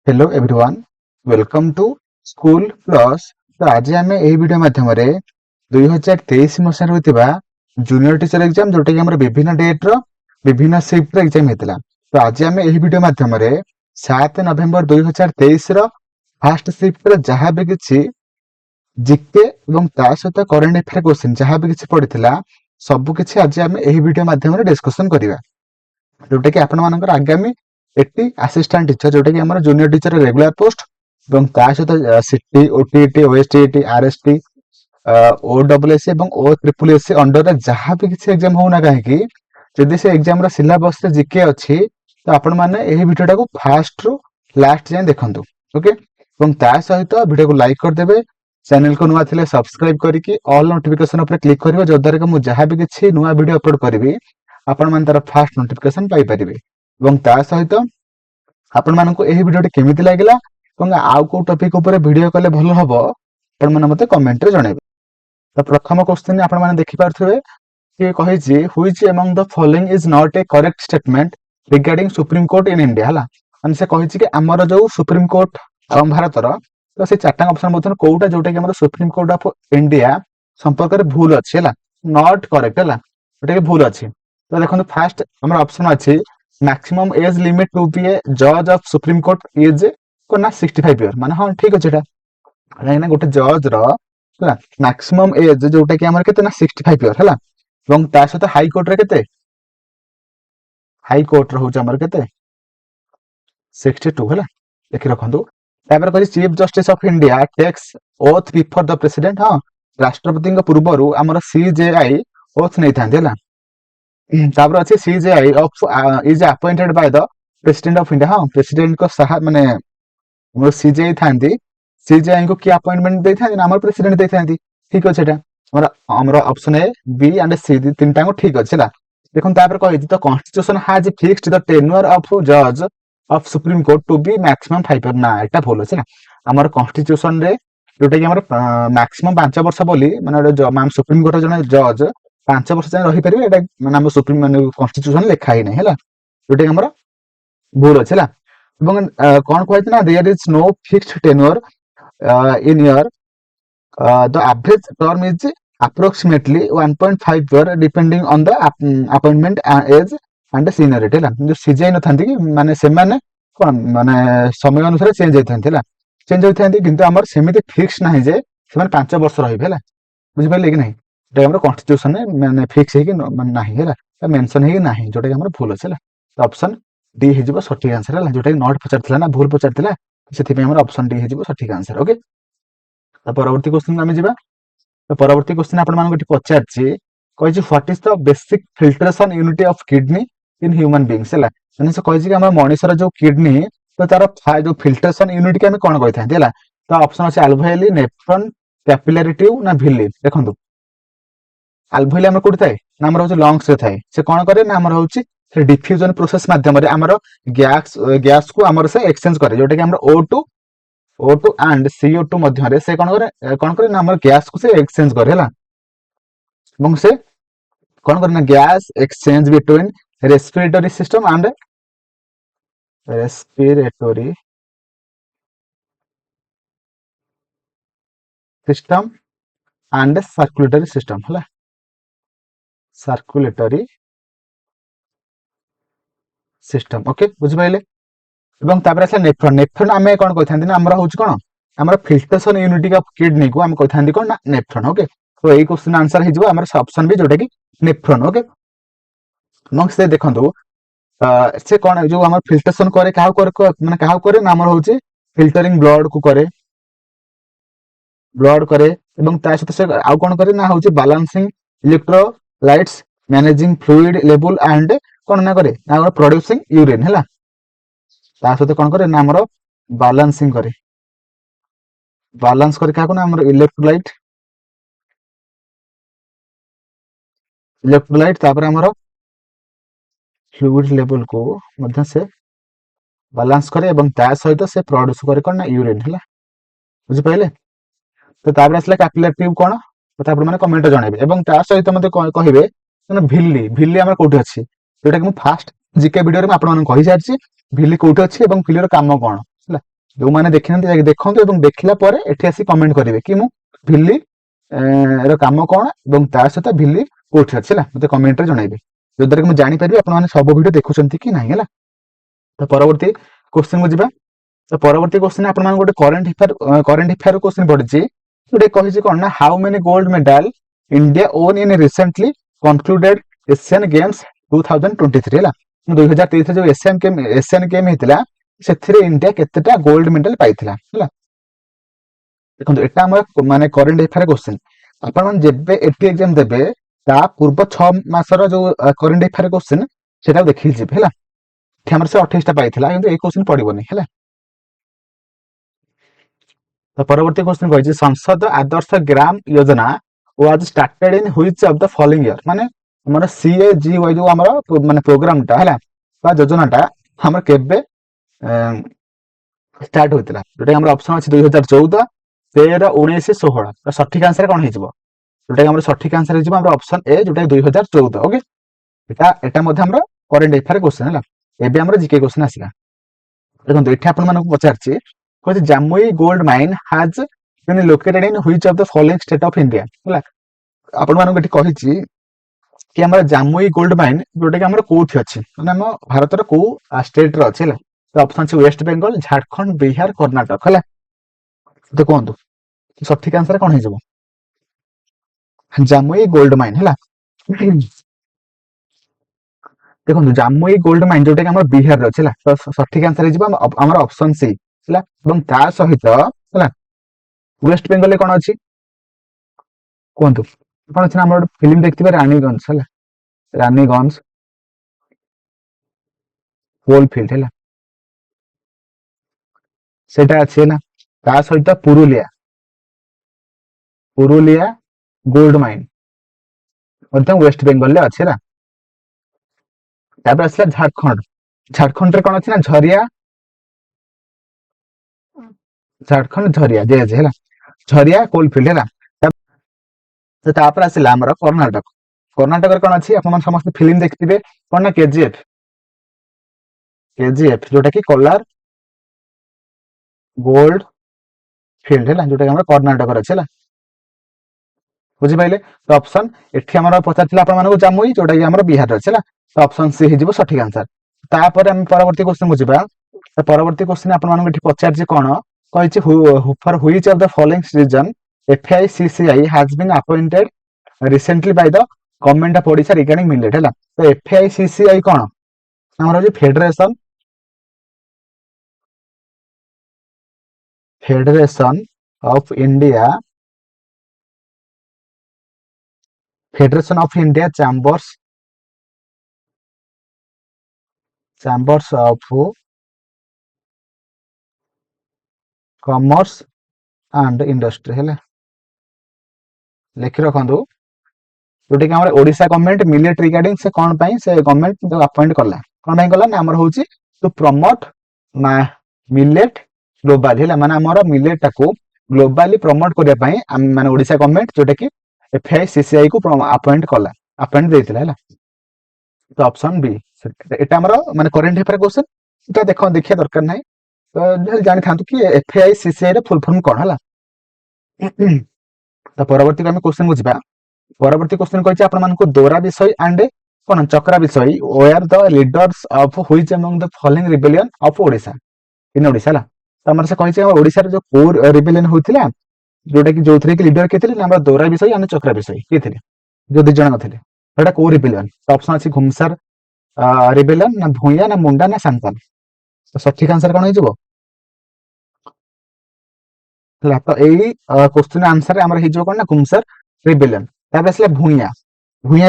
Hello everyone, welcome to school plus. तो आज आम यही वीडियो माध्यम 2023 मसीह होता जूनियर टीचर एग्जाम जोटा कि आम विभिन्न डेट विभिन्न शिफ्ट एग्जाम होता। तो आज आम यही वीडियो माध्यम 7 नवेम्बर 2023 फास्ट शिफ्ट जहाँ भी किसी जीके और ता सहित करेन्ट अफेयर क्वेश्चन जहाँ भी किसी पड़ा सबकि आज आम यही वीडियो माध्यम डिस्कसन करवा जोटा कि आपण मानकर आगामी एटी असिस्टेंट टीचर जोटा कि हमर जूनियर टीचर रेगुलर पोस्ट এবং ତା ସହିତ ସିଟି ଓଟିଇଟି ଓଏସଟିଇଟି ଆରଏସଟି ଓଡବ୍ଲ୍ୟୁଏସସି ଏବଂ ଓଟ୍ରିପଲ୍ଏସସି ଅଣ୍ଡରରେ ଯାହା ବି କିଛି ଏକ୍ଜାମ ହଉନା କାହିଁକି ଯଦି ସେ ଏକ୍ଜାମ ର ସିଲାବସ ରେ ଜିକେ ଅଛି ତ ଆପଣ ମାନେ ଏହି ଭିଡିଓଟାକୁ ଫାଷ୍ଟ ରୁ ଲାଷ୍ଟ ଯାଏଁ ଦେଖନ୍ତୁ। ଓକେ, ଏବଂ ତା ସହିତ ଭିଡିଓକୁ ଲାଇକ୍ କରିଦେବେ, ଚ୍ୟାନେଲ କୁ ନୂଆ ଥିଲେ ସବସ୍କ୍ରାଇବ କରିକି ଅଲ୍ ନୋଟିଫିକେସନ ଉପରେ କ୍ଲିକ୍ କରିବେ ଯଦ୍ୱାରା କି ମୁଁ ଯାହା ବି କିଛି ନୂଆ ଭିଡିଓ ଅପଲୋଡ କରିବି ଆପଣ ମାନେ ତାର ଫାଷ୍ଟ ନୋଟିଫିକେସନ ପାଇପାରିବେ। ଏବଂ ତା ସହିତ ଆପଣ ମାନଙ୍କୁ ଏହି ଭିଡିଓଟି କେମିତି ଲାଗିଲା ଏବଂ ଆଉ କୋଉ ଟपिक ଉପରେ ଭିडिओ कले भल हम आपण मैंने मते कमेंट रे जणेबे। तो प्रथम क्वेश्चन आपण मैंने देखि पारथुबे कि कहिछि which among the following is not a correct statement regarding supreme court in India हला। माने से कहिछि कि हमर जो सुप्रीम कोर्ट भारत रो तो से चारटा ऑप्शन मधुर कोउटा जोटा कि हमर सुप्रीम कोर्ट ऑफ इंडिया संपर्क रे भूल अछि हला, नॉट करेक्ट हला, जोटा कि भूल अछि। तो देखंतु फास्ट हमर ऑप्शन अछि maximum age limit to be a जज ऑफ सुप्रीम कोर्ट इज को ना 65 इयर माने हां ठीक अछि एटा काहे गोटे जज रो हला मैक्सिमम एज जोटा कि हमर केते ना 65 इयर हला ଏବଂ ତା ସହିତ ହାଇ କୋର୍ଟ ରେ କେते हाई कोर्ट रो होछ हमर केते 62 हला देखि रखंतु। तापर कहि chief justice of India takes oath before the president. हां राष्ट्रपति के पूर्वरु हमर सीजेआई ओथ नै थांदे हला। तापर अछि CJI of is appointed by the president of India. हां प्रेसिडेंट को सहा माने मोर सीजेआई थांदी, सीजेआई को की अपॉइंटमेंट दे थांदी ना हमर प्रेसिडेंट दे थांदी, ठीक अछि एटा हमर option A B and C तीनटा को ठीक अछि ला। देखन तापर कहि the constitution has fixed the tenure of जज of supreme court to be maximum 5 year. ना एटा भूल अछि ना, हमर कॉन्स्टिट्यूशन रे जोटा कि हमर मैक्सिमम 5 वर्ष बोली माने मान सुप्रीम कोर्ट जने जज 5 वर्ष जाय रहि परिबे एटा माने हम सुप्रीम माने कॉन्स्टिट्यूशन लिखा ही नै हला, जोटा कि हमर भूल अछि ला। এবং কোন কইছে না there is no fixed tenure in year the average term is approximately 1.5 year depending on the appointment age and seniority ला। जो सीजे न थांती कि माने से माने कोन माने समय अनुसार चेंज होइथांती ला, चेंज होइथांती किंतु हमर सेमिति फिक्स नाही जे से माने 5 वर्ष रहिबे ला, बुझि पाइले कि नहीं। जे हमर कॉन्स्टिट्यूशन ने माने फिक्स है कि नाही है ला, मेंशन है कि नाही, जोटा कि हमर भूल अछि ला। तो ऑप्शन डी हेजिबो सठिक आंसर है जोटा कि नॉट पचारथिला ना भूल पचारथिला, सेथि पे हमर ऑप्शन डी हेजिबो सठिक आंसर। ओके, तो परवर्ती क्वेश्चन आमे जिबा। तो परवर्ती क्वेश्चन आपण मानको टी पचारछि कहिछि what is the basic filtration unit of kidney in human beings हला। माने से कहिछि कि हमर मनुष्यर जो किडनी तो तार जो फिल्ट्रेशन यूनिट के हम कोन कहिथांती हला। तो ऑप्शन अछि अल्वेओली, नेफ्रॉन, कैपिलरी ट्यूब ना विली। देखंतु अल्वेओली हमर कोठी थाए ना हमर होछि लंग्स रे थाए, से कोन करे ना हमर होछि से डिफ्यूजन प्रोसेस माध्यम रे हमर गैस को हमर से एक्सचेंज करे, जोटा कि हमर O2 एंड CO2 मध्य रे से कोन करे ना हमर गैस को से एक्सचेंज करे हला। এবং से कोन करे ना gas exchange between respiratory system and respiratory system and circulatory system हला, सर्कुलेटरी सिस्टम। ओके, बुझि पाइले। এবং তারপরে আসলে নেফ্রন। নেফ্রন আমি কোন কইথান্তি না আমরা হচ্ছে কোন আমরা ফিল্ট্রেশন यूनिट ऑफ किडनी को हम কইথান্তি কোন না নেফ্রন। ओके, तो এই क्वेश्चन आंसर हि जिवो हमर ऑप्शन बी जोटा कि नेफ्रॉन। ओके, मग से देखंतु से कोन जो हमर फिल्ट्रेशन करे काहा करे माने काहा करे ना हमर होची फिल्टरिंग ब्लड को करे, ब्लड करे এবং ता सहित से आउ कोन करे ना होची balancing electrolytes, managing fluid level and कोन ना करे ना प्रोड्यूसिंग यूरिन हला। ता सहित कोन करे ना हमर बैलेंसिंग करे, बैलेंस करे काको ना हमर इलेक्ट्रोलाइट तापर हमर फ्लूइड लेवल को मध्य से बैलेंस करे এবং ता सहित से प्रोड्यूस करे कोन ना यूरिन हला, बुझि पाइले। तो तापर असला कैपिलरी ट्यूब कोन तो तापर माने कमेंट जणाइबे এবং ता सहित मते कहिबे ना भिल्ली भिल्ली हमर कोठी अछि, जेटा कि हम फास्ट जीके वीडियो रे आपण मन कहि सारछि भिल्ली कोठी अछि এবং भिल्ली रो काम कोन हला। ଯୋଉମାନେ ଦେଖିନାହାନ୍ତି ଯାଇକି ଦେଖନ୍ତୁ ଏବଂ ଦେଖିଲା ପରେ ଏଠି ଆସି କମେଣ୍ଟ କରିବେ କି ମୁଁ ଭିଲି ର କାମ କଣ ଏବଂ ତା ସହିତ ଭିଲି କୋଉଠି ଅଛି ହେଲା, ମତେ କମେଣ୍ଟରେ ଜଣାଇବେ, ଯୋଉଦ୍ୱାରା କି ମୁଁ ଜାଣିପାରିବି ଆପଣମାନେ ସବୁ ଭିଡିଓ ଦେଖୁଛନ୍ତି କି ନାହିଁ ହେଲା। ତ ପରବର୍ତ୍ତୀ କ୍ୱେଶ୍ଚିନ୍ କୁ ଯିବା। ତ ପରବର୍ତ୍ତୀ କ୍ୱେଶ୍ଚିନ୍ ଆପଣମାନଙ୍କୁ ଗୋଟେ କରେଣ୍ଟ ଆଫେୟାର କ୍ୱେଶ୍ଚିନ୍ ପଡିଛି, ଯୋଉଟା କହିଛି କଣ ନା how many gold medal India won in recently concluded Asian games 2023 ହେଲା। 2023 ଯୋଉ ଏସିଆନ୍ ଗେମ୍ ହେଇଥିଲା ସେଥିରେ ଇଣ୍ଡିଆ କେତେଟା ଗୋଲ୍ଡ ମେଡାଲ ପାଇଥିଲା ହେଲା। ଦେଖନ୍ତୁ ଏଟା ଆମର ମାନେ କରେଣ୍ଟ ଆଫେୟାର କ୍ୱେଶ୍ଚିନ୍, ଆପଣମାନେ ଯେବେ ଏଟି ଏକ୍ସାମ ଦେବେ ତା ପୂର୍ବ 6 ମାସର ଯୋଉ କରେଣ୍ଟ ଆଫେୟାର କ୍ୱେଶ୍ଚିନ୍ ସେଟାକୁ ଦେଖିକି ଯିବେ ହେଲା। ଏଠି ଆମର ସେ 28ଟା ପାଇଥିଲା, କିନ୍ତୁ ଏଇ କ୍ୱେଶ୍ଚିନ୍ ପଡିବନି ହେଲା। ତ ପରବର୍ତ୍ତୀ କ୍ୱେଶ୍ଚିନ୍ କହିଛି ସଂସଦ Adarsh Gram Yojana was started in which of the following year, ମାନେ ଆମର CAGY ଯୋଉ ଆମର ମାନେ ପ୍ରୋଗ୍ରାମଟା ହେଲା ବା ଯୋଜନାଟା ଆମର କେବେ ଷ୍ଟାର୍ଟ ହୋଇଥିଲା, ଯୋଉଟା ଆମର ଅପସନ ଅଛି 2014, 13, 19, 16। ସଠିକ ଆନ୍ସର କଣ ହେଇଯିବ, ଯୋଉଟା ଆମର ସଠିକ ଆନ୍ସର ହେଇଯିବ ଆମର ଅପସନ ଏ, ଯୋଉଟା 2014। ଓକେ, এটা ମଧ୍ୟ ଆମର କରେଣ୍ଟ ଆଫେୟାର କ୍ୱେଶ୍ଚିନ୍ ହେଲା। ଏବେ ଆମର ଜିକେ କ୍ୱେଶ୍ଚିନ୍ ଆସିଲା। ଦେଖନ୍ତୁ ଏଠି ଆପଣମାନଙ୍କୁ ପଚାରିଛି କହିଛି Jamui gold mine has been located in which of the following state of India ହେଲା। ଆପଣମାନଙ୍କୁ ଏଠି କହିଛି କି ଆମର ଜାମୁଇ ଗୋଲ୍ଡ ମାଇନ୍ ଯୋଉଟା କି ଆମର କୋଉଠି ଅଛି, ମାନେ ଆମ ଭାରତର କୋଉ ଷ୍ଟେଟ୍ ରେ ଅଛି ହେଲା। ଅପସନ ଅଛି ୱେଷ୍ଟ ବେଙ୍ଗଲ, ଝାଡଖଣ୍ଡ, ବିହାର, କର୍ଣ୍ଣାଟକ ହେଲା। ତ କୁହନ୍ତୁ ସଠିକ ଆନ୍ସର କଣ ହେଇଯିବ, ଜାମୁଇ ଗୋଲ୍ଡ ମାଇନ୍ ହେଲା। ଦେଖନ୍ତୁ ଜାମୁଇ ଗୋଲ୍ଡ ମାଇନ୍ ଯୋଉଟା କି ଆମର ବିହାରରେ ଅଛି ହେଲା, ତ ସଠିକ ଆନ୍ସର ହେଇଯିବ ଆମର ଅପସନ ସି ହେଲା। ଏବଂ ତା ସହିତ ହେଲା ୱେଷ୍ଟ ବେଙ୍ଗଲରେ କଣ ଅଛି କୁହନ୍ତୁ, କଣ ଅଛି ନା ଆମର ଗୋଟେ ଫିଲ୍ମ ଦେଖିଥିବେ ରାନୀଗଞ୍ଜ ହେଲା, ରାନୀଗଞ୍ଜ କୋଲଫିଲ୍ଡ ହେଲା ସେଟା ଅଛି ହେଲା। ତା ସହିତ ପୁରୁଲିଆ ଗୋଲ୍ଡ ମାଇନ୍ ମଧ୍ୟ ୱେଷ୍ଟ ବେଙ୍ଗଲରେ ଅଛି ହେଲା। ତାପରେ ଆସିଲା ଝାଡଖଣ୍ଡରେ କଣ ଅଛି ନା ଝାଡଖଣ୍ଡ ଜେଜେ ହେଲା, ଝରିଆ କୋଲଫିଲ୍ଡ ହେଲା। ତାପରେ ଆସିଲା ଆମର କର୍ଣ୍ଣାଟକରେ କଣ ଅଛି, ଆପଣ ସମସ୍ତେ ଫିଲ୍ମ ଦେଖିଥିବେ କଣ ନା କେଜିଏଫ ଯୋଉଟା କି କୋଲାର ଗୋଲ୍ଡ ଫିଲ୍ଡ ହେଲା, ଯୋଉଟା କି ଆମର କର୍ଣ୍ଣାଟକରେ ଅଛି ହେଲା। ବୁଝିପାରିଲେ, ତ ଅପସନ ଏଠି ଆମର ପଚାରିଥିଲା ଆପଣମାନଙ୍କୁ ଜାମୁଇ, ଯୋଉଟା କି ଆମର ବିହାରରେ ଅଛି ହେଲା। ତ ଅପସନ ସି ହେଇଯିବ ସଠିକ ଆନ୍ସର। ତାପରେ ଆମେ ପରବର୍ତ୍ତୀ କ୍ୱେଶ୍ଚିନ୍ କୁ ଯିବା। ପରବର୍ତ୍ତୀ କ୍ୱେଶ୍ଚିନ୍ ଆପଣମାନଙ୍କୁ ଏଠି ପଚାରିଛି କଣ କହିଛି for which of the following reason FAICCI has been appointed recently by the government of Odisha regarding millet ହେଲା। ତ FAICCI କଣ ଆମର ହଉଛି federation of India chambers of commerce and industry ହେଲା। ଲେଖି ରଖନ୍ତୁ, ଯୋଉଟା କି ଆମର ଓଡିଶା ଗଭର୍ଣ୍ଣମେଣ୍ଟ ମିଲେଟ ରିଗାର୍ଡିଂ ସେ କଣ ପାଇଁ ସେ ଗଭର୍ଣ୍ଣମେଣ୍ଟ ଆପଏଣ୍ଟ କଲା, କଣ ପାଇଁ କଲା ନା ଆମର ହଉଛି ଟୁ ପ୍ରମୋଟ ମିଲେଟ ଗ୍ଲୋବାଲି ହେଲା, ମାନେ ଆମର ମିଲେଟ ଟାକୁ ଗ୍ଲୋବାଲି ପ୍ରମୋଟ କରିବା ପାଇଁ ମାନେ ଓଡିଶା ଗଭର୍ଣ୍ଣମେଣ୍ଟ ଯୋଉଟା କି FAICCI କୁ ଆପଏଣ୍ଟ ଦେଇଥିଲା ହେଲା। ତ ଅପସନ ବି ଏଟା ଆମର ମାନେ କରେଣ୍ଟ ଆଫେୟାର କ୍ୱେଶ୍ଚିନ୍, ଏଟା ଦେଖିବା ଦରକାର ନାହିଁ, ତ ଜାଣିଥାନ୍ତୁ କି FAICCI ର ଫୁଲ ଫର୍ମ କଣ ହେଲା। ତ ପରବର୍ତ୍ତୀ ଆମେ କ୍ୱେଶ୍ଚିନ୍ କୁ ଯିବା। ପରବର୍ତ୍ତୀ କ୍ୱେଶ୍ଚିନ୍ କହିଛି ଆପଣମାନଙ୍କୁ ଦୋରା ବିଷୟ ଆଣ୍ଡ କଣ Chakra Bisoi were the leaders of which among the following rebellion of Odisha in Odisha ହେଲା। ତ ଆମର ସେ କହିଛି ଆମର ଓଡିଶାର ଯୋଉ କୋଉ ରିବେଲିୟନ ହଉଥିଲା, ଯୋଉଟା କି ଯୋଉଥିରେ କି ଲିଡର କିଏ ଥିଲେ ନା ଆମର ଦୋରା ବିଷୟ ଆଉ ଚକ୍ରା ବିଷୟ କିଏ ଥିଲେ, ଯୋଉ 2 ଜଣ ଥିଲେ, ସେଟା କୋଉ ରିବେଲିୟନ। ଅପସନ ଅଛି ଘୁମସାର ରିବେଲିୟନ, ନା ଭୂଇଁଆ, ନା ମୁଣ୍ଡା, ନା ସାନ୍ତାଲ। ତ ସଠିକ ଆନ୍ସର କଣ ହେଇଯିବ ହେଲା। ତ ଏଇ କ୍ୱେଶ୍ଚିନ୍ ଆନ୍ସର ଆମର ହେଇଯିବ କଣ ନା ଘୁମସାର ରିବେଲିୟନ। ତାପରେ ଆସିଲା ଭୂଇଁଆ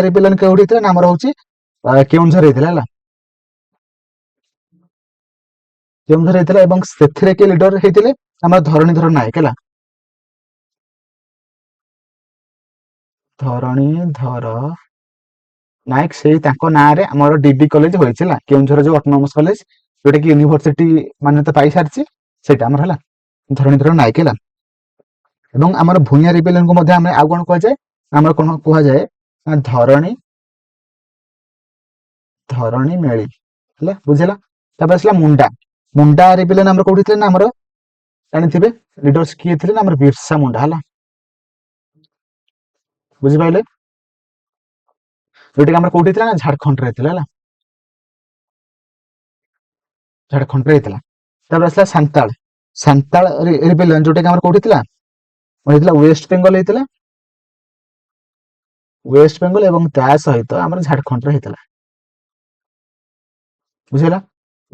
ରିବେଲିୟନ କେଉଁଠି ହେଇଥିଲା ନା ଆମର ହଉଛି କେଉଁଝର ହେଇଥିଲା ହେଲା, କେଉଁଝର ହେଇଥିଲା। ଏବଂ ସେଥିରେ କିଏ ଲିଡର ହେଇଥିଲେ ଆମର ଧରଣୀଧର ନାୟକ ହେଲା, ଧରଣୀଧର ନାୟକ। ସେଇ ତାଙ୍କ ନାଁରେ ଆମର ଡିଡି କଲେଜ ହୋଇଛି ହେଲା, କେଉଁଝର ଯୋଉ ଅଟୋନମସ କଲେଜ ଯୋଉଟା କି ୟୁନିଭର୍ସିଟି ମାନ୍ୟତା ପାଇସାରିଛି ସେଇଟା ଆମର ହେଲା ଧରଣୀଧର ନାୟକ ହେଲା। ଏବଂ ଆମର ଭୂଇଁଆ ରିବେଲିୟନକୁ ମଧ୍ୟ ଆମେ ଆଉ କଣ କୁହାଯାଏ, ଆମର କଣ କୁହାଯାଏ ନା ଧରଣୀ ମେଳି ହେଲା, ବୁଝିଲା। ତାପରେ ଆସିଲା ମୁଣ୍ଡା ରିବେଲିୟନ ଆମର କୋଉଠି ଥିଲା ନା ଆମର ଜାଣିଥିବେ ଲିଡର୍स କିଏ ଥିଲେ ନା ଆମର ବିର୍ସା ମୁଣ୍ଡା ହେଲା, ବୁଝିପାରିଲେ, ଯୋଉଟା କି ଆମର କୋଉଠି ଥିଲା ନା ଝାଡଖଣ୍ଡରେ ହେଇଥିଲା ହେଲା, ଝାଡଖଣ୍ଡରେ ହେଇଥିଲା। ତାପରେ ଆସିଲା ସାନ୍ତାଳ, ସାନ୍ତାଳ ରିବେଲିୟନ ଯୋଉଟା କି ଆମର କୋଉଠି ଥିଲା, ହେଇଥିଲା ୱେଷ୍ଟ ବେଙ୍ଗଲ ହେଇଥିଲା, ୱେଷ୍ଟ ବେଙ୍ଗଲ ଏବଂ ତା ସହିତ ଆମର ଝାଡଖଣ୍ଡରେ ହେଇଥିଲା, ବୁଝିଲା।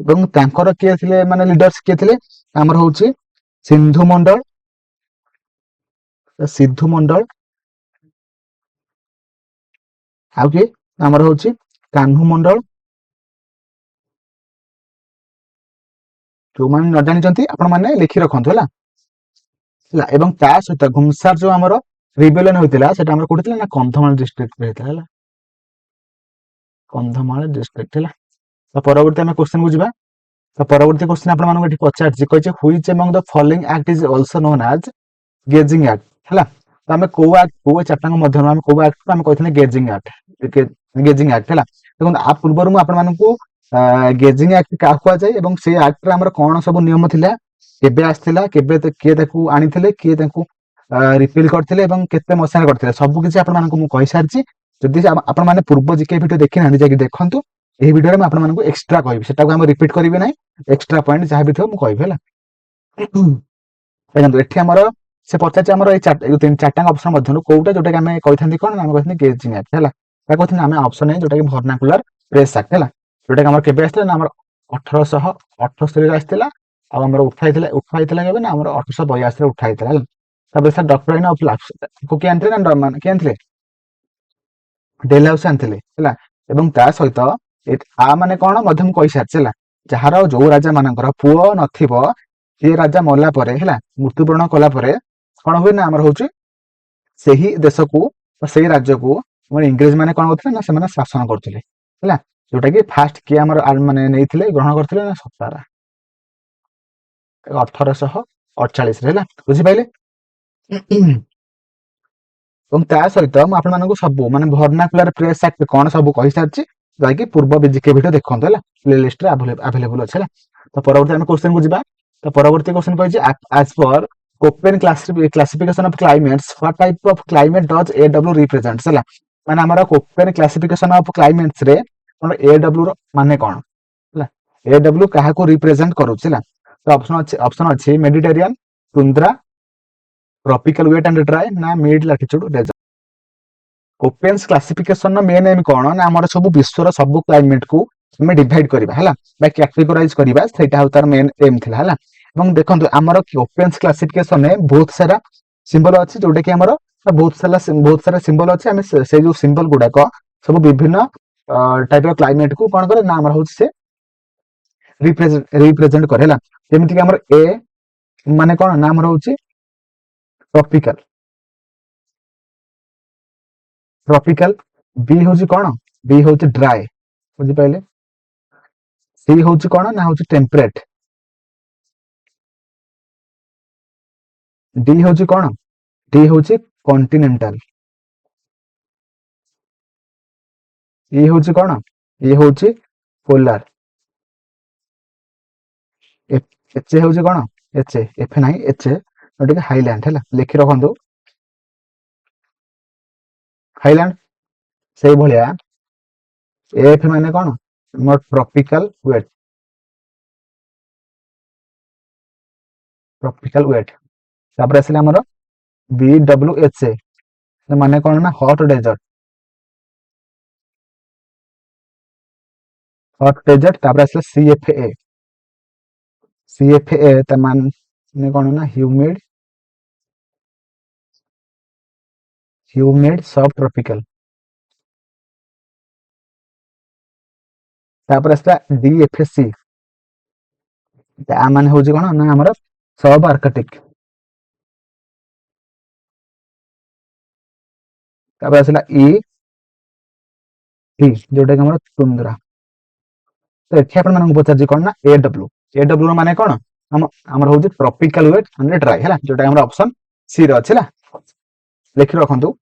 ଏବଂ ତାଙ୍କର କିଏ ଥିଲେ ମାନେ ଲିଡର୍ସ କିଏ ଥିଲେ, ଆମର ହଉଛି ସିନ୍ଧୁ ମଣ୍ଡଳ, ସିନ୍ଧୁ ମଣ୍ଡଳ, ଆଉ କିଏ ଆମର ହଉଛି କାହ୍ନୁ ମଣ୍ଡଳ। ଯୋଉମାନେ ନ ଜାଣିଛନ୍ତି ଆପଣ ମାନେ ଲେଖି ରଖନ୍ତୁ ହେଲା, ହେଲା। ଏବଂ ତା ସହିତ ଘୁମସାର ଯୋଉ ଆମର ରିବେଲିୟନ ହୋଇଥିଲା ସେଟା ଆମର କୋଉଠି ଥିଲା ନା କନ୍ଧମାଳ ଡିଷ୍ଟ୍ରିକ୍ଟରେ ହେଇଥିଲା ହେଲା, କନ୍ଧମାଳ ଡିଷ୍ଟ୍ରିକ୍ଟ ହେଲା। ତ ପରବର୍ତ୍ତୀ ଆମେ କ୍ୱେଶ୍ଚନ କୁ ଯିବା। ତ ପରବର୍ତ୍ତୀ କ୍ୱେଶ୍ଚନ ଆପଣମାନଙ୍କୁ ଏଠି ପଚାରିଛି, କହିଛି which among the following act is also known ଆଜ ଗେଜିଂ ଆକ୍ଟ ହେଲା। ତ ଆମେ କୋଉ ଆକ୍ଟ, କୋଉ ଚାରିଟାଙ୍କ ମଧ୍ୟରୁ ଆମେ କୋଉ ଆକ୍ଟ ଆମେ କହିଥିଲେ ଗେଜିଂ ଆକ୍ଟ, ଗେଜିଂ ଆକ୍ଟ ହେଲା। ଦେଖନ୍ତୁ ଆ ପୂର୍ବରୁ ମୁଁ ଆପଣମାନଙ୍କୁ ଗେଜିଂ ଆକ୍ଟ କାହାକୁ କୁହାଯାଏ ଏବଂ ସେଇ ଆକ୍ଟରେ ଆମର କଣ ସବୁ ନିୟମ ଥିଲା, କେବେ ଆସିଥିଲା, କେବେ କିଏ ତାକୁ ଆଣିଥିଲେ, କିଏ ତାକୁ ରିପିଲ କରିଥିଲେ ଏବଂ କେତେ ମସିହାରେ କରିଥିଲେ, ସବୁ କିଛି ଆପଣମାନଙ୍କୁ ମୁଁ କହିସାରିଛି। ଯଦି ଆପଣ ମାନେ ପୂର୍ବ ଜିକେ ଭିଡିଓ ଦେଖିନାହାନ୍ତି ଯାଇକି ଦେଖନ୍ତୁ, ଏହି ଭିଡିଓରେ ମୁଁ ଆପଣମାନଙ୍କୁ ଏକ୍ସଟ୍ରା କହିବି, ସେଟାକୁ ଆମେ ରିପିଟ କରିବି ନାହିଁ, ଏକ୍ସଟ୍ରା ପଏଣ୍ଟ ଯାହା ବି ଥିବ ମୁଁ କହିବି ହେଲା। ଦେଖନ୍ତୁ ଏଠି ଆମର ସେ ପଚାରିଛି ଆମର ଏଇ ଚାରିଟା ଅପସନ ମଧ୍ୟରୁ କୋଉଟା ଯୋଉଟା କି ଆମେ କହିଥାନ୍ତି କଣ ନା ଆମେ କହିଥାନ୍ତି ଗେଜିଂ ଆକ୍ଟ ହେଲା। ତା କହିଥାନ୍ତି ଆମେ ଅପସନ ଏ ଯୋଉଟା କି ଭର୍ଣ୍ଣାକୁଲାର ପ୍ରେସ୍ ଆକ୍ଟ ହେଲା, ଯୋଉଟା କି ଆମର କେବେ ଆସିଥିଲା ନା ଆମର 1878 ଆସିଥିଲା, ଆଉ ଆମର ଉଠା ହେଇଥିଲା କେବେ ନା ଆମର 1882 ଉଠା ହେଇଥିଲା ହେଲା। ତାପରେ ସାର୍ ଡକ୍ଟରାଇନ୍ ଅଫ ଲାପ୍ସ କିଏ ଆଣିଥିଲେ ନା ମାନେ କିଏ ଆଣିଥିଲେ, ଡେଲହାଉସି ଆଣିଥିଲେ ହେଲା। ଏବଂ ତା ସହିତ ଆ ମାନେ କଣ ମଧ୍ୟ ମୁଁ କହିସାରିଛି ହେଲା, ଯାହାର ଯୋଉ ରାଜା ମାନଙ୍କର ପୁଅ ନଥିବ, ସେ ରାଜା ମଲା ପରେ ହେଲା, ମୃତ୍ୟୁବରଣ କଲା ପରେ କଣ ହୁଏ ନା ଆମର ହଉଛି ସେହି ଦେଶକୁ ସେଇ ରାଜ୍ୟକୁ ଆମର ଇଂରେଜ ମାନେ କଣ କରୁଥିଲେ ନା ସେମାନେ ଶାସନ କରୁଥିଲେ ହେଲା। ଯୋଉଟା କି ଫାଷ୍ଟ କିଏ ଆମର ମାନେ ନେଇଥିଲେ, ଗ୍ରହଣ କରିଥିଲେ ନା ସତାରା 1848 ହେଲା, ବୁଝିପାରିଲେ। ଏବଂ ତା ସହିତ ମୁଁ ଆପଣମାନଙ୍କୁ ସବୁ ମାନେ ଭର୍ଣ୍ଣାକୁଲାର ପ୍ରେସ୍ ଆକ୍ଟ କଣ ସବୁ କହିସାରିଛି, ଯାଇକି ପୂର୍ବ ଜିକେ ଭିଡିଓ ଦେଖନ୍ତୁ ହେଲା, ପ୍ଲେ ଲିଷ୍ଟରେ ଆଭେଲେବୁଲ ଅଛି ହେଲା। ତ ପରବର୍ତ୍ତୀ ଆମେ କ୍ୱେଶ୍ଚନ କୁ ଯିବା। ତ ପରବର୍ତ୍ତୀ କ୍ୱେଶ୍ଚନ କହିଛି as per Koppen classification of climates what type of climate does AW represents ହେଲା। ମାନେ ଆମର କୋପେନ କ୍ଲାସିଫିକେସନ ଅଫ କ୍ଲାଇମେଟ୍ସ ରେ ଆମର AW ର ମାନେ କଣ ହେଲା, AW କାହାକୁ ରିପ୍ରେଜେଣ୍ଟ କରୁଛି ହେଲା। ତ ଅପସନ ଅଛି Mediterranean, tundra, tropical wet and dry ना mid latitude desert. Koppen's classification मेन एम कौन ना आम सब विश्वर सब क्लाइमेट को हमें डिवाइड करबा है कैटेगोराइज करबा, सेटा हउ तार मेन एम थिला है। देखो आमर कोपेन्स क्लासिफिकेशन में बहुत सारा सिंबल अच्छी जोटा कि आमर बहुत सारा सिंबल अच्छे, आम से जो सिंबल गुड़ाक सब विभिन्न टाइप क्लाइमेट को कौन करे ना आमर हूँ से रिप्रेजेंट करे। जमीक आमर ए माने कौन ना आमर हूँ ट्रॉपिकल, ट्रॉपिकल बी हूँ कौन, बी हूँ ड्राए, बुझिपारे। सी हूँ कौन ना हूँ टेम्परेट, डी हूँ कौन, डी हूँ कॉन्टिनेंटल, ई हूँ कौन, ई हूँ पोलार, एच हूँ कौन, एच एफ ना एच टे हाईलैंड है, लिखि रखु हाईलैंड। से भाया एफ माने कौन मोर ट्रॉपिकल वेट, ट्रॉपिकल वेट। तापर आसिला हमर BWHA माने कौन ना हॉट डेजर्ट, हॉट डेजर्ट। तापर आसिला CFA, CFA ता माने कौन ना ह्यूमिड, ह्यूमिड सब ट्रॉपिकल। तापर आसिला DFC ता माने होजी कौन ना हमर सब आर्कटिक। तापर आसिला ET जोटा कि हमर टुंड्रा। तो एठी आपण मानक पचार कौन ना AW, AW रो माने कौन हमर होजी ट्रॉपिकल वेट एंड ड्राई है, जोटा हमर ऑप्शन सी रे अछि। लिखि रखु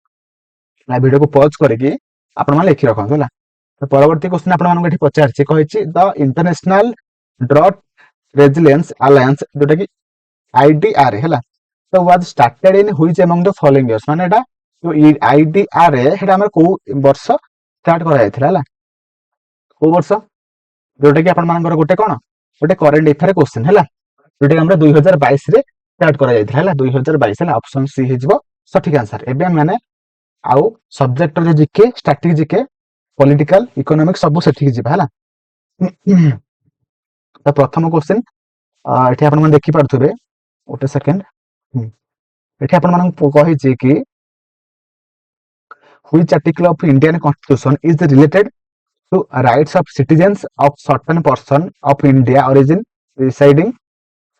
वीडियो को पॉज करके आपण माने लिखि रखु है। तो परवर्ती क्वेश्चन आपण मानक एठी पचार the international drought resilience alliance जोटा कि IDRA ହେଲା ତ was started in which among the following years ମାନେ ଏଟା IDRA ସେଟା ଆମର କୋଉ ବର୍ଷ ଷ୍ଟାର୍ଟ କରାଯାଇଥିଲା ହେଲା କୋଉ ବର୍ଷ ଯୋଉଟା କି ଆପଣ ମାନଙ୍କର ଗୋଟେ କଣ ଗୋଟେ କରେଣ୍ଟ ଏଫେୟାର କ୍ୱେଶ୍ଚିନ୍ ହେଲା ଯୋଉଟା କି ଆମର 2022 ରେ ଷ୍ଟାର୍ଟ କରାଯାଇଥିଲା ହେଲା 2022 ହେଲା ଅପସନ ସି ହେଇଯିବ ସଠିକ ଆନ୍ସର ଏବେ ଆମେ ମାନେ ଆଉ ସବଜେକ୍ଟର GK static GK political economics ସବୁ ସେଠିକି ଯିବା ହେଲା ତ ପ୍ରଥମ କ୍ୱେଶ୍ଚିନ୍ ଏଠି ଆପଣ ମାନେ ଦେଖି ପାରୁଥିବେ ଗୋଟେ ସେକେଣ୍ଡ ଏଠି ଆପଣ ମାନଙ୍କୁ କହିଛି କି which article of Indian Constitution is related to rights of citizens of certain person of India origin residing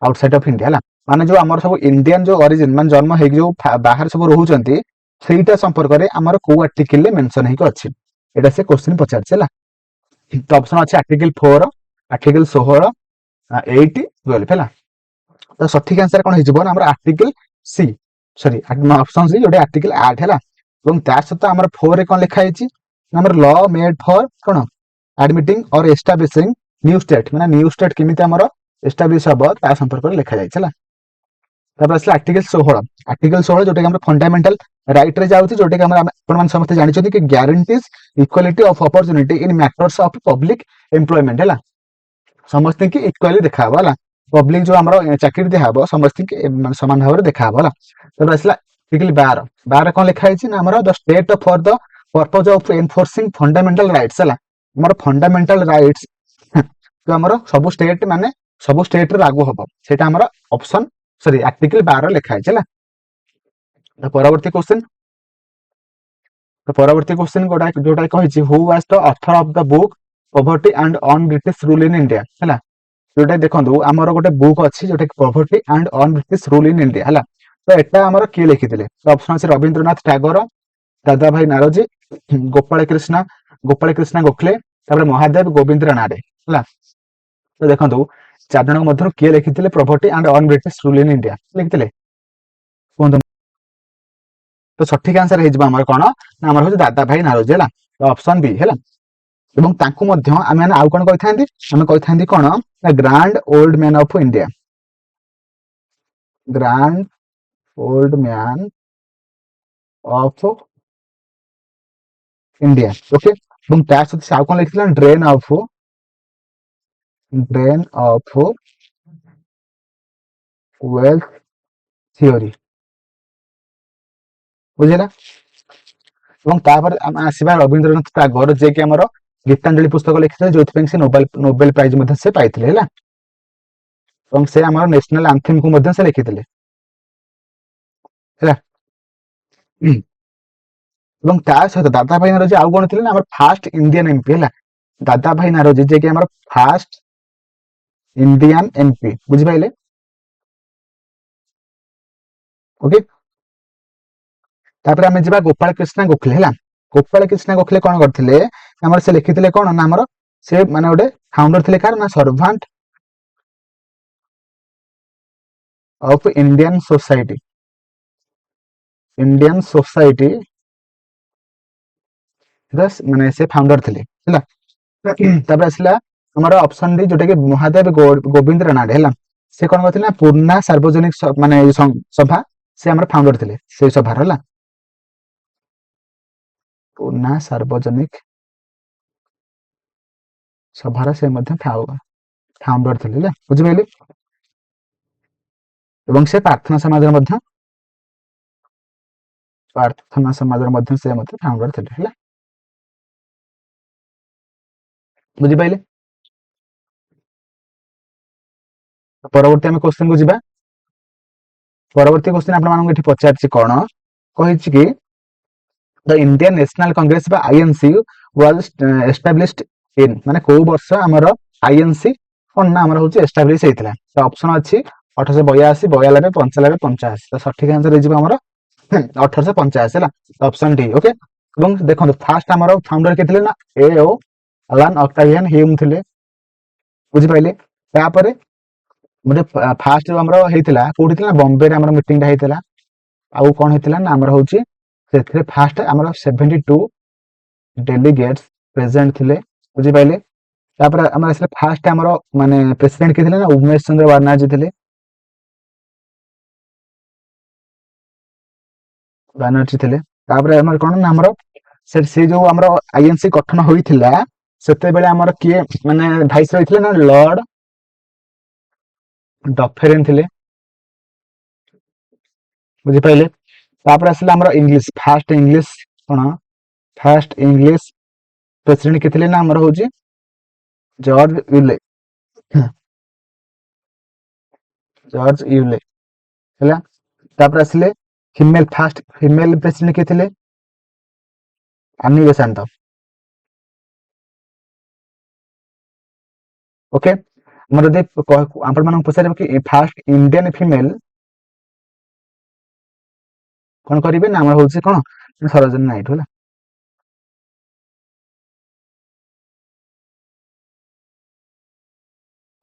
outside of India ହେଲା ମାନେ ଯୋଉ ଆମର ସବୁ ଇଣ୍ଡିଆନ ଯୋଉ ଅରିଜିନ ମାନେ ଜନ୍ମ ହେଇକି ଯୋଉ ବାହାରେ ସବୁ ରହୁଛନ୍ତି ସେଇଟା ସମ୍ପର୍କରେ ଆମର କୋଉ ଆର୍ଟିକଲ ରେ ମେନସନ ହେଇକି ଅଛି ଏଟା ସେ କ୍ୱେଶ୍ଚିନ୍ ପଚାରିଛି ହେଲା ତ ଅପସନ ଅଛି ଆର୍ଟିକଲ 4 ଆର୍ଟିକଲ 16 8 12 ହେଲା ତ ସଠିକ ଆନ୍ସର କଣ ହେଇଯିବ ନା ଆମର ଆର୍ଟିକଲ ସି ସରି ଅପସନ ସି ଯୋଉଟା ଆର୍ଟିକଲ 8 ହେଲା ଏବଂ ତା ସହିତ ଆମର 4 ରେ କଣ ଲେଖା ହେଇଛି ଆମର ଲ ମେଡ୍ ଫର କଣ ଆଡମିଟିଂ ଅର ଏଷ୍ଟାବ୍ଲିଶିଂ ନ୍ୟୁ ଷ୍ଟେଟ ମାନେ ନ୍ୟୁ ଷ୍ଟେଟ କେମିତି ଆମର ଏଷ୍ଟାବ୍ଲିଶ ହବ ତା ସମ୍ପର୍କରେ ଲେଖା ଯାଇଛି ହେଲା ତାପରେ ଆସିଲା ଆର୍ଟିକଲ 16 ଆର୍ଟିକଲ 16 ଯୋଉଟା କି ଆମର ଫଣ୍ଡାମେଣ୍ଟାଲ ରାଇଟ ରେ ଯାଉଛି ଯୋଉଟା କି ଆମର ଆପଣମାନେ ସମସ୍ତେ ଜାଣିଛନ୍ତି କି guarantees equality of opportunity in matters of public employment ହେଲା ସମସ୍ତଙ୍କୁ ଇକ୍ୱାଲି ଦେଖାହବ ହେଲା ପବ୍ଲିକ ଯୋଉ ଆମର ଚାକିରି ଦିଆହବ ସମସ୍ତଙ୍କୁ ସମାନ ଭାବରେ ଦେଖାହବ ହେଲା ତାପରେ ଆସିଲା ଆର୍ଟିକଲ 12 କଣ ଲେଖା ହେଇଛି ନା ଆମର the state for the purpose of enforcing fundamental rights ହେଲା ଆମର ଫଣ୍ଡାମେଣ୍ଟାଲ ରାଇଟ୍ସ ଯୋଉ ଆମର ସବୁ ଷ୍ଟେଟ ମାନେ ସବୁ ଷ୍ଟେଟ ରେ ଲାଗୁ ହବ ସେଇଟା ଆମର ଅପସନ ସରି ଆର୍ଟିକଲ 12 ଲେଖା ହେଇଛି ହେଲା ପରବର୍ତ୍ତୀ କ୍ୱେଶ୍ଚିନ୍ ଯୋଉଟା କହିଛି who was the author of the book poverty and un British rule in India ହେଲା ଯୋଉଟା ଦେଖନ୍ତୁ ଆମର ଗୋଟେ ବୁକ୍ ଅଛି ଯୋଉଟା କି poverty and un British rule in India ହେଲା ତ ଏଟା ଆମର କିଏ ଲେଖିଥିଲେ ଅପସନ ଅଛି ରବୀନ୍ଦ୍ରନାଥ ଟାଗୋର ଦାଦା ଭାଇ ନାରୋଜୀ ଗୋପାଳ କୃଷ୍ଣ ଗୋଖଲେ ତାପରେ ମହାଦେବ ଗୋବିନ୍ଦ ରାଣାଡେ ହେଲା ତ ଦେଖନ୍ତୁ 4 ଜଣଙ୍କ ମଧ୍ୟରୁ କିଏ ଲେଖିଥିଲେ poverty and un British rule in India ଲେଖିଥିଲେ କୁହନ୍ତୁ ତ ସଠିକ ଆନ୍ସର ହେଇଯିବ ଆମର କଣ ନା ଆମର ହଉଛି ଦାଦା ଭାଇ ନାରୋଜୀ ହେଲା ଅପସନ ବି ହେଲା ଏବଂ ତାଙ୍କୁ ମଧ୍ୟ ଆମେ ମାନେ ଆଉ କଣ କହିଥାନ୍ତି ଆମେ କହିଥାନ୍ତି କଣ ନା grand old man of India grand old man of India okay ଏବଂ ତା ସହିତ ସେ ଆଉ କଣ ଲେଖିଥିଲା ଡ୍ରେନ୍ ଅଫ ୱେଲ୍ଥ ଥିଓରି ବୁଝିଲା ଏବଂ ତାପରେ ଆମେ ଆସିବା ରବୀନ୍ଦ୍ରନାଥ ଟାଗୋର ଯିଏକି ଆମର ଗୀତାଞ୍ଜଳି ପୁସ୍ତକ ଲେଖିଥିଲେ ଯୋଉଥିପାଇଁ ସେ ନୋବେଲ ପ୍ରାଇଜ ମଧ୍ୟ ସେ ପାଇଥିଲେ ହେଲା ଏବଂ ସେ ଆମର ନ୍ୟାସନାଲ ଆନ୍ଥେମ କୁ ମଧ୍ୟ ସେ ଲେଖିଥିଲେ ହେଲା ଏବଂ ତା ସହିତ ଦାଦା ଭାଇ ନାରୋଜୀ ଆଉ କଣ ଥିଲେ ନା ଆମର ଫାଷ୍ଟ ଇଣ୍ଡିଆନ ଏମପି ହେଲା ଦାଦା ଭାଇ ନାରୋଜୀ ଯିଏକି ଆମର ଫାଷ୍ଟ ଇଣ୍ଡିଆନ ଏମପି ବୁଝିପାରିଲେ ଓକେ ତାପରେ ଆମେ ଯିବା ଗୋପାଳ କୃଷ୍ଣ ଗୋଖଲେ ହେଲା ଗୋପାଳ କୃଷ୍ଣ ଗୋଖଲେ କଣ କରିଥିଲେ ଆମର ସେ ଲେଖିଥିଲେ କଣ ନା ଆମର ସେ ମାନେ ଗୋଟେ ଫାଉଣ୍ଡର ଥିଲେ କାହାର ନା ସର୍ଭାଣ୍ଟ ଅଫ ଇଣ୍ଡିଆନ ସୋସାଇଟି ମାନେ ସେ ଫାଉଣ୍ଡର ଥିଲେ ହେଲା ତାପରେ ଆସିଲା ଆମର ଅପସନ ଡି ଯୋଉଟା କି ମହାଦେବ ଗୋବିନ୍ଦ ରାଣାଡେ ହେଲା ସେ କଣ କରିଥିଲେ ନା ପୂର୍ଣ୍ଣା ସାର୍ବଜନିକ ମାନେ ସଭା ସେ ଆମର ଫାଉଣ୍ଡର ଥିଲେ ସେଇ ସଭାର ହେଲା ପୂର୍ଣ୍ଣା ସାର୍ବଜନିକ ସଭାର ସେ ମଧ୍ୟ ଫାଉଣ୍ଡର ଥିଲେ ହେଲା ବୁଝିପାରିଲେ ଏବଂ ସେ ପ୍ରାର୍ଥନା ସମାଜର ମଧ୍ୟ ସେ ମଧ୍ୟ ଫାଉଣ୍ଡର ଥିଲେ ହେଲା ବୁଝିପାରିଲେ ପରବର୍ତ୍ତୀ ଆମେ କ୍ୱେଶ୍ଚିନ କୁ ଯିବା ପରବର୍ତ୍ତୀ କ୍ୱେଶ୍ଚିନ ଆପଣମାନଙ୍କୁ ଏଠି ପଚାରିଛି କଣ କହିଛି କି ଦ ଇଣ୍ଡିଆନ ନ୍ୟାସନାଲ କଂଗ୍ରେସ ବା ଆଇଏନସି ୱାଜ ଏଷ୍ଟାବ୍ଲିଶଡ ଇନ୍ ମାନେ କୋଉ ବର୍ଷ ଆମର ଆଇଏନସି କଣ ନା ଆମର ହଉଛି ଏଷ୍ଟାବ୍ଲିଶ ହେଇଥିଲା ତ ଅପସନ ଅଛି 1882 92 95 85 ତ ସଠିକ ଆନ୍ସର ହେଇଯିବ ଆମର 1885 ହେଲା ଅପସନ ଡି ଓକେ ଏବଂ ଦେଖନ୍ତୁ ଫାଷ୍ଟ ଆମର ଫାଉଣ୍ଡର କିଏ ଥିଲେ ନା A.O. ଆଲାନ ଅକ୍ଟାଭିଆନ ହ୍ୟୁମ ଥିଲେ ବୁଝିପାରିଲେ ତାପରେ ଗୋଟେ ଫାଷ୍ଟ ଯୋଉ ଆମର ହେଇଥିଲା କୋଉଠି ଥିଲା ବମ୍ବେରେ ଆମର ମିଟିଂଟା ହେଇଥିଲା ଆଉ କଣ ହେଇଥିଲା ନା ଆମର ହଉଛି ସେଥିରେ ଫାଷ୍ଟ ଆମର 72 ଡେଲିଗେଟ୍ସ ପ୍ରେଜେଣ୍ଟ ଥିଲେ ବୁଝିପାରିଲେ ତାପରେ ଆମର ଆସିଲେ ଫାଷ୍ଟ ଆମର ମାନେ ପ୍ରେସିଡେଣ୍ଟ କିଏ ଥିଲେ ନା ଉମେଶ ଚନ୍ଦ୍ର ବାନାର୍ଜୀ ଥିଲେ ବାନର୍ଜୀ ଥିଲେ। ତାପରେ ଆମର କଣ ନା ଆମର ସେ ଯୋଉ ଆମର ଆଇଏନସି ଗଠନ ହୋଇଥିଲା ସେତେବେଳେ ଆମର କିଏ ମାନେ ଭାଇସ୍ ରହିଥିଲେ ନା ଲର୍ଡ ଡଫେରିନ ଥିଲେ, ବୁଝିପାରିଲେ। ତାପରେ ଆସିଲା ଆମର ଇଂଲିଶ, ଫାଷ୍ଟ ଇଂଲିଶ ପ୍ରେସିଡେଣ୍ଟ କିଏ ଥିଲେ ନା ଆମର ହଉଛି ଜର୍ଜ ୟୁଲେ, ଜର୍ଜ ୟୁଲେ ହେଲା। ତାପରେ ଆସିଲେ ଫାଷ୍ଟ ଫିମେଲ ପ୍ରେସିଡେଣ୍ଟ କିଏ ଥିଲେ? ଆନି ବେସାନ୍ତ। ଓକେ, ଆମର ଯଦି ଆପଣ ମାନଙ୍କୁ ପଚାରିବ କି ଫାଷ୍ଟ ଇଣ୍ଡିଆନ ଫିମେଲ କଣ କରିବେ ନା ଆମର ହଉଛି କଣ ସରୋଜିନୀ ନାଇଡୁ ହେଲା।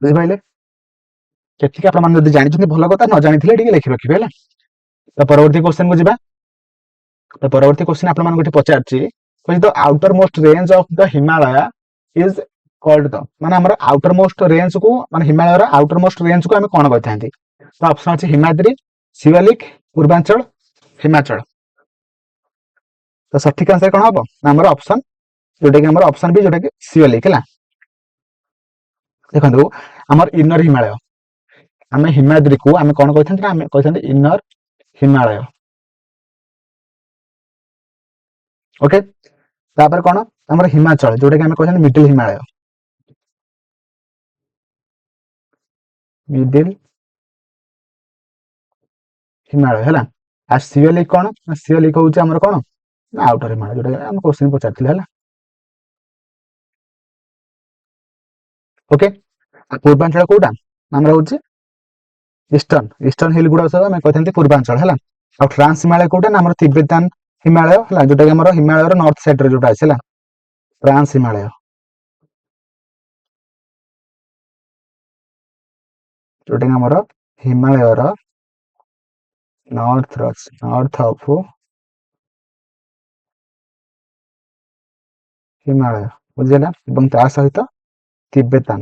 ବୁଝିପାରିଲେ। ସେତିକି ଆପଣ ମାନେ ଯଦି ଜାଣିଛନ୍ତି ଭଲ କଥା, ନ ଜାଣିଥିଲେ ଟିକେ ଲେଖି ରଖିବେ ହେଲା। ତ ପରବର୍ତ୍ତୀ କ୍ୱେଶ୍ଚନ କୁ ଯିବା। ତ ପରବର୍ତ୍ତୀ କ୍ୱେଶ୍ଚନ ଆପଣମାନଙ୍କୁ ଏଠି ପଚାରୁଛି, the outermost range of the Himalaya is called the, ମାନେ ଆମର ଆଉଟର ମୋଷ୍ଟ ରେଞ୍ଜ କୁ ମାନେ ହିମାଳୟର ଆଉଟର ମୋଷ୍ଟ ରେଞ୍ଜ କୁ ଆମେ କଣ କହିଥାନ୍ତି? ତ ଅପସନ ଅଛି ହିମାଦ୍ରି, ଶିୱାଲିକ, ପୂର୍ବାଞ୍ଚଳ, ହିମାଚଳ। ତ ସଠିକ ଆନ୍ସର କଣ ହବ ନା ଆମର ଅପସନ ଯୋଉଟା କି ଆମର ଅପସନ ବି, ଯୋଉଟା କି ଶିୱାଲିକ ହେଲା। ଦେଖନ୍ତୁ ଆମର ଇନର ହିମାଳୟ, ଆମେ ହିମାଦ୍ରିକୁ ଆମେ କଣ କହିଥାନ୍ତି ନା ଆମେ କହିଥାନ୍ତି ଇନର ହିମାଳୟ। ଓକେ, ତାପରେ କଣ ଆମର ହିମାଚଳ, ଯୋଉଟା କି ଆମେ କହିଥାନ୍ତି ମିଡିଲ ହିମାଳୟ, ମିଡିଲ ହିମାଳୟ ହେଲା। ଆଉ ଶିୱାଲିକ କଣ ନା ଶିୱାଲିକ ହଉଛି ଆମର କଣ ନା ଆଉଟର ହିମାଳୟ, ଯୋଉଟା ଆମେ କ୍ୱେଶ୍ଚନ ପଚାରିଥିଲେ ହେଲା। ଓକେ, ଆଉ ପୂର୍ବାଞ୍ଚଳ କୋଉଟା ଆମର ହଉଛି ଇଷ୍ଟର୍ଣ୍ଣ ହିଲ୍ ଗୁଡା ସବୁ ଆମେ କହିଥାନ୍ତି ପୂର୍ବାଞ୍ଚଳ ହେଲା। ଆଉ ଟ୍ରାନ୍ସ ହିମାଳୟ କୋଉଟା ନା ଆମର ତିବେତାନ ହିମାଳୟ ହେଲା, ଯୋଉଟା କି ଆମର ହିମାଳୟର ନର୍ଥ ସାଇଡରେ ଯୋଉଟା ଅଛି ହେଲା, ଟ୍ରାନ୍ସ ହିମାଳୟ, ଯୋଉଟା କି ଆମର ହିମାଳୟର ନର୍ଥ ଅଫ ହିମାଳୟ, ବୁଝିଲା। ଏବଂ ତା ସହିତ ତିବେତାନ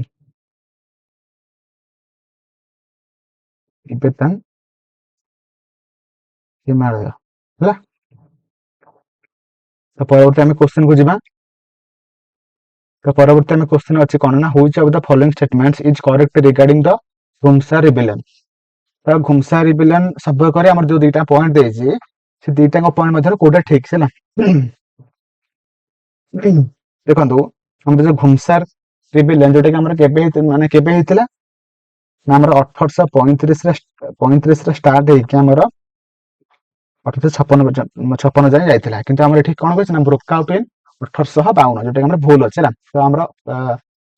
ହିମାଳୟ ହେଲା। ତ ପରବର୍ତ୍ତୀ ଆମେ କ୍ୱେଶ୍ଚନ କୁ ଯିବା। ତ ପରବର୍ତ୍ତୀ ଆମେ କ୍ୱେଶ୍ଚନ ଅଛି କଣ ନା which of the following statements is correct regarding the ଘୁମସା ରିବେଲିୟନ। ତ ଘୁମସା ରିବେଲିୟନ ସମ୍ପର୍କରେ ଆମର ଯୋଉ ଦିଟା ପଏଣ୍ଟ ଦେଇଛି ସେ ଦିଟାଙ୍କ ପଏଣ୍ଟ ମଧ୍ୟରୁ କୋଉଟା ଠିକ ହେଲା। ଦେଖନ୍ତୁ ଆମର ଯୋଉ ଘୁମସାର ରିବେଲିୟନ ଯୋଉଟା କି ଆମର କେବେ ହେଇଥିଲା ନା ଆମର 1835ରେ ଷ୍ଟାର୍ଟ ହେଇକି ଆମର 1856 ଯାଏ ଯାଇଥିଲା। କିନ୍ତୁ ଆମର ଏଠି କଣ କହିଛି ନା ବ୍ରୋକ ଆଉଟ୍ ଇନ୍ 1852, ଯୋଉଟା କି ଆମର ଭୁଲ ଅଛି ହେଲା। ତ ଆମର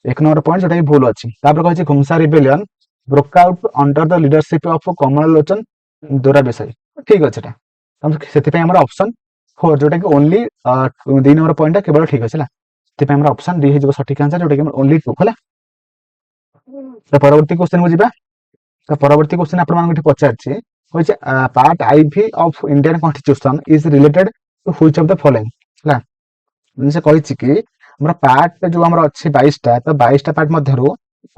1 ନମ୍ବର ପଏଣ୍ଟ ଯୋଉଟା କି ଭୁଲ ଅଛି। ତାପରେ କହିଛି ଘୁମସା rebellion broke out under the leadership of Kamal Lochan Dora Bisoi, ଠିକ ଅଛି ଏଟା। ସେଥିପାଇଁ ଆମର ଅପସନ 4 ଯୋଉଟା କି ଓନ୍ଲି 2 ନମ୍ବର ପଏଣ୍ଟଟା କେବଳ ଠିକ ଅଛି ହେଲା। ସେଥିପାଇଁ ଆମର ଅପସନ ଡି ହେଇଯିବ ସଠିକ ଆନ୍ସର, ଯୋଉଟା କି ଆମର ଓନ୍ଲି 2 ହେଲା। ତ ପରବର୍ତ୍ତୀ କ୍ୱେଶ୍ଚନ କୁ ଯିବା। ତ ପରବର୍ତ୍ତୀ କ୍ୱେଶ୍ଚନ ଆପଣମାନଙ୍କୁ ଏଠି ପଚାରିଛି, କହିଛି part IV of Indian constitution is related to which of the following ହେଲା। ସେ କହିଛି କି ଆମର ପାର୍ଟ ଯୋଉ ଆମର ଅଛି 22ଟା, ତ 22ଟା ପାର୍ଟ ମଧ୍ୟରୁ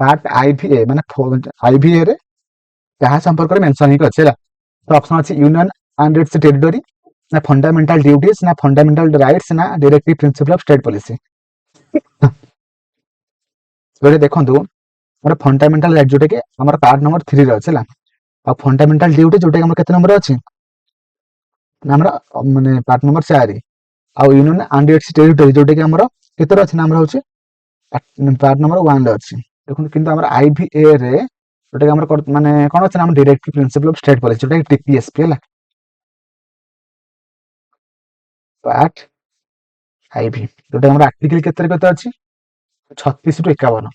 ପାର୍ଟ IVA ମାନେ IVA ରେ କାହା ସମ୍ପର୍କରେ ମେନସନ ହେଇକି ଅଛି ହେଲା। ତ ଅପସନ ଅଛି ୟୁନିୟନ ଆଣ୍ଡ ଇଟ୍ସ ଟେରିଟୋରୀ, ନା ଫଣ୍ଡାମେଣ୍ଟାଲ ଡ୍ୟୁଟିଜ, ନା ଫଣ୍ଡାମେଣ୍ଟାଲ ରାଇଟ୍ସ, ନା ଡାଇରେକ୍ଟିଭ ପ୍ରିନ୍ସିପଲ ଅଫ ଷ୍ଟେଟ ପଲିସି। ଦେଖନ୍ତୁ ଆମର ଫଣ୍ଡାମେଣ୍ଟାଲ ରାଇଟ୍ ଯୋଉଟା କି ଆମର ପାର୍ଟ ନମ୍ବର 3 ରେ ଅଛି ହେଲା। ଆଉ ଫଣ୍ଡାମେଣ୍ଟାଲ ଡ୍ୟୁଟି ଯୋଉଟା କି ଆମର କେତେ ନମ୍ବର ଅଛି ନା ଆମର ମାନେ ପାର୍ଟ ନମ୍ବର 4। ଆଉ ୟୁନିୟନ ଆଣ୍ଡ ଇଟ୍ସ ଟେରିଟୋରୀ ଯୋଉଟା କି ଆମର କେତେରେ ଅଛି ନା ଆମର ହଉଛି ପାର୍ଟ ନମ୍ବର 1 ରେ ଅଛି। ଦେଖନ୍ତୁ କିନ୍ତୁ ଆମର IVA ରେ ଯୋଉଟା କି ଆମର ମାନେ କଣ ଅଛି ନା ଆମର ଡାଇରେକ୍ଟିଭ ପ୍ରିନ୍ସିପଲ ଅଫ ଷ୍ଟେଟ ପଲିସି, ଯୋଉଟା କି TPSP ହେଲା। ପାର୍ଟ IV ଯୋଉଟା ଆମର ଆର୍ଟିକଲ କେତେ ଅଛି 36 ରୁ 51।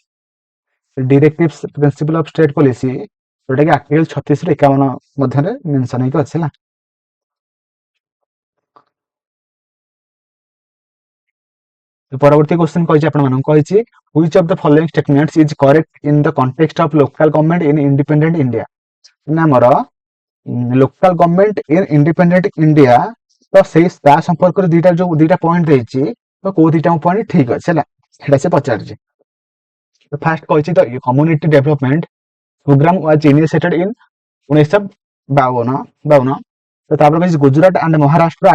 ଡିରେକ୍ଟିଭ ପ୍ରିନ୍ସିପଲ ଅଫ ଷ୍ଟେଟ ପଲିସି ଯୋଉଟା କି ଆର୍ଟିକଲ 36 ରୁ 51 ମଧ୍ୟରେ ମେନସନ ହେଇକି ଅଛି ହେଲା। ପରବର୍ତ୍ତୀ କ୍ୱେଶ୍ଚନ କହିଛି ଆପଣମାନଙ୍କୁ, କହିଛି which of the following statements is correct in the context of local government in independent India। ନା ଆମର local government in independent India, ତ ସେଇ ତା ସମ୍ପର୍କରେ ଦିଟା ପଏଣ୍ଟ ଦେଇଛି, ତ କୋଉ ଦିଟା ପଏଣ୍ଟ ଠିକ ଅଛି ହେଲା, ସେଟା ସେ ପଚାରିଛି। ଫାଷ୍ଟ କହିଛି ତ community development programme was initiated in 1952। तो तापर कहिछि Gujarat and Maharashtra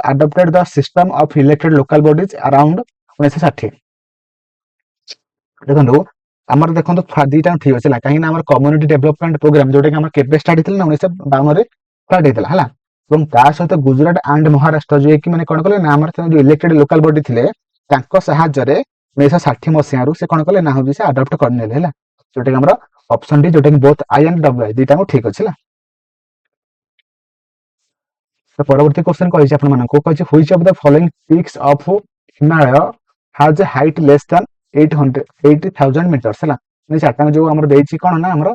adopted the system of elected local bodies around 1960। देखो आमर देखो दीटा ठीक अच्छे कहीं आम कम्युनिटी डेभलपमेंट प्रोग्राम जोटा कि आम के स्टार्ट होता 1952 स्टार्ट होता है और ता सहित गुजरात एंड महाराष्ट्र जो कि मैंने कौन कले ना आम जो इलेक्टेड लोकल बॉडी थे साहाଯ୍य 1960 मसीह से कौन कले ना हूँ से आडप्ट करने जोटा कि ऑप्शन डी जोटा कि बोथ आई एंड डब्ल्यू दीटा ठीक अच्छे। तो परवर्ती क्वेश्चन कहिछि आपन मानको कहिछि which of the following peaks of Himalaya has a height less than 80,000 metres हला ने चारटा जो हमर देछि कोन ना हमर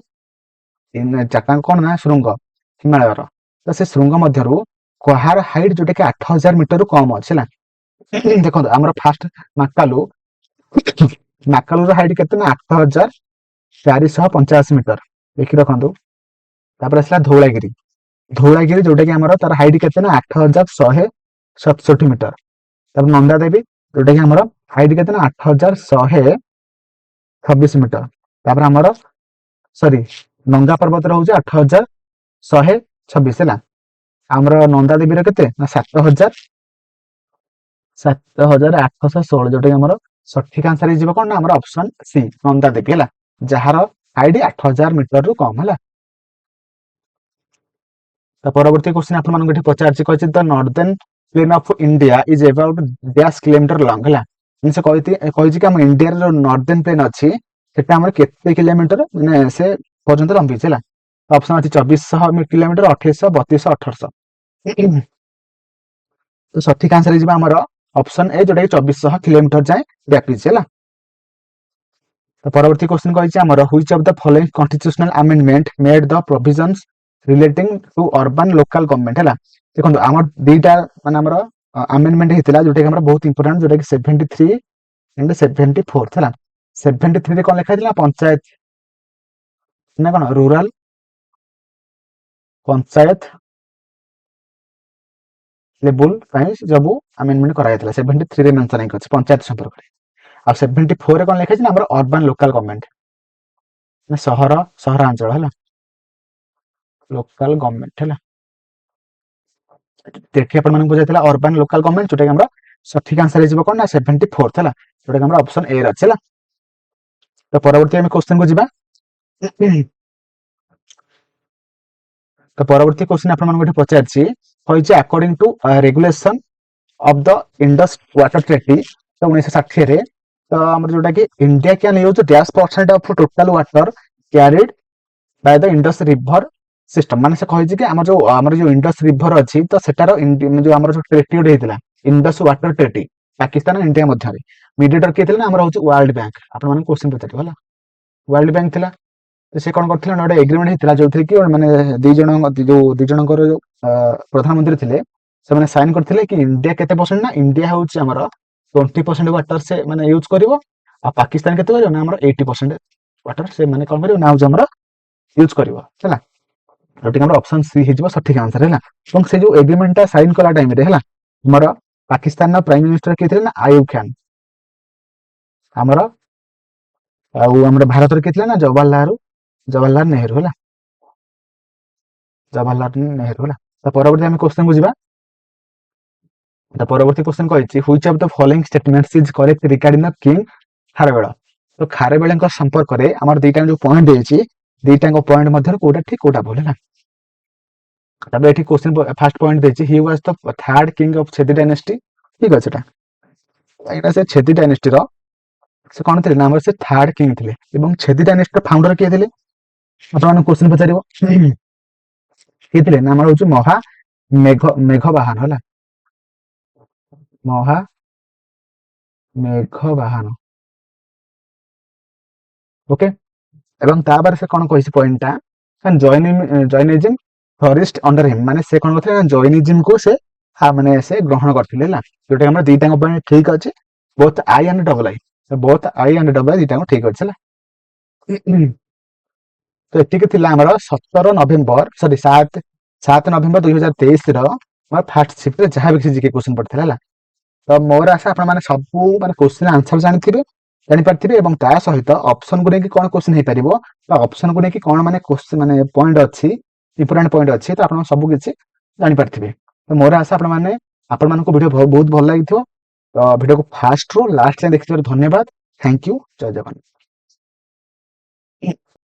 इन चारटा कोन ना शृंग हिमालय रो तो से शृंग मध्यरु कहार हाइट जोटा कि 8,000 मीटर रु कम अछि हला देखो हमर फास्ट माकालू माकालू रो हाइट केते ना 8,485 मीटर देखि रखंतु तापर असला धौलागिरी धौलागिरी जोटा कि आमर तार हाइट केते ना 8,167 मीटर तब नंदा देवी जोटा कि आमर हाइट केते ना 8,126 मीटर तापर आमर सॉरी नंगा पर्वत रहउजे 8,126 है आमर नंदा देवी केते ना 7,816 जोटा कि आमर सठिक आंसर हे जीव कोन ना आमर ऑप्शन सी नंदा देवी है जार हाइट 8,000 मीटर रु कम है। तो परवर्ती क्वेश्चन आप पचार the northern plain of India is about dash kilometre long है से कही कि इंडिया जो नॉर्दर्न प्लेन अच्छी केते किलोमीटर माने से पर्यंत लंबी है ऑप्शन अच्छी 2400 किलोमीटर 2800 3200 1800 तो सठिक आंसर है ऑप्शन ए जोटा कि 2400 किलोमीटर जाए व्यापी है। तो परवर्ती क्वेश्चन कही which of the following constitutional amendment made the provisions relating to urban local government है देखो आम दीटा मानने अमेंडमेंट होता जोटा कि बहुत इंपोर्टेंट जोटा कि 73 एंड 74 है 73 कौन लिखा पंचायत ना कौन रूरल पंचायत लेवल सब अमेंडमेंट कराई 73 मेंशन है पंचायत संपर्क आ 74 कौन लिखा अर्बन लोकल गवर्नमेंट सहर सहरांचल है लोकल गवर्नमेंट है देखिए अपन बुझाइला अर्बन लोकल गवर्नमेंट जोटा कि सठिक आंसर हो कौन ना 74 है जोटा कि ऑप्शन ए अच्छे। तो परवर्ती आम क्वेश्चन को जीवा तो परवर्ती क्वेश्चन आपन पचार कही according to regulation of the Indus water treaty तो 1960 तो आम जोटा कि India can use dash percent of total water carried by the Indus river system माने से कही कि आमर जो इंडस रिवर अच्छी तो सेटार जो आमर जो ट्रेटी होता इंडस वाटर ट्रेटी पाकिस्तान और इंडिया मध्य मीडिएटर किए थे ना आमर हूँ वर्ल्ड बैंक आपन क्वेश्चन पचार वर्ल्ड बैंक थिला से कौन करथिले ना एग्रीमेंट होता जो कि माने दी जन जो प्रधानमंत्री थे से माने साइन करथिले कि इंडिया केते परसेंट ना इंडिया हूँ आमर 20% वाटर से माने यूज करिवो आ पाकिस्तान केते करिवो ना आमर 80% वाटर से माने कौन करिवो ना आमर यूज करिवो हैला जोटी हमर ऑप्शन सी हिजबो सठिक आंसर हैला এবং से जो एग्रीमेंट ता साइन कला टाइम रे हैला हमर पाकिस्तान ना प्राइम मिनिस्टर के थे ना आयूब खान हमर आ हमर भारत रे के थे ना जवाहरलाल नेहरू है जवाहरलाल नेहरू है। तो परवर्ती आम क्वेश्चन को जीवा तो परवर्ती क्वेश्चन कही which of the following statements is correct regarding the king Kharavela तो खारवेल संपर्क में आम दीटा जो पॉइंट देछि दीटा पॉइंट मध्य कोटा ठीक कोटा भूल है तब ये क्वेश्चन फर्स्ट पॉइंट देछि he was the third king of Chedi dynasty ठीक अछि एटा से छेदी डायनेस्टी रो से कौन थे ना से थर्ड किंग थे एवं छेदी डायनेस्टी फाउंडर किए थे अपन क्वेश्चन पचार किए थे ना हूँ महा मेघवाहन है महा मेघवाहन ओके एवं तापर से कौन कही पॉइंटा जैनिज्म फ्लोरिस्ट अंडर हिम माने से कौन करथिले जैनिज्म को से माने से ग्रहण करथिले ला जोटा हमर दीटा पॉइंट ठीक अछि both I and double I both I and double I दीटा ठीक अछि ला तो एतिक थिला हमर 17 नवेम्बर सॉरी 7 नवेम्बर 2023 रो मोर फर्स्ट शिफ्ट रे जहां भी जीके क्वेश्चन पड़थिला ला तो मोर आशा आपण माने सब माने क्वेश्चन आंसर जानिथिबे जानि पारथिबे एवं ता सहित ऑप्शन को नेकी कोन क्वेश्चन हे परिबो तो ऑप्शन को नेकी कोन माने क्वेश्चन माने पॉइंट अछि इंपोर्टेंट पॉइंट अछि तो आपण सब किछि ଜାଣିପାରିଥିବେ। ତ ମୋର ଆଶା ଆପଣମାନଙ୍କୁ ଭିଡ଼ିଓ ବହୁତ ଭଲ ଲାଗିଥିବ। ଭିଡ଼ିଓକୁ ଫାଷ୍ଟରୁ ଲାଷ୍ଟ ଯାଏଁ ଦେଖିଥିବାରୁ ଧନ୍ୟବାଦ। Thank you. ଜୟ ଜଗନ୍ନାଥ।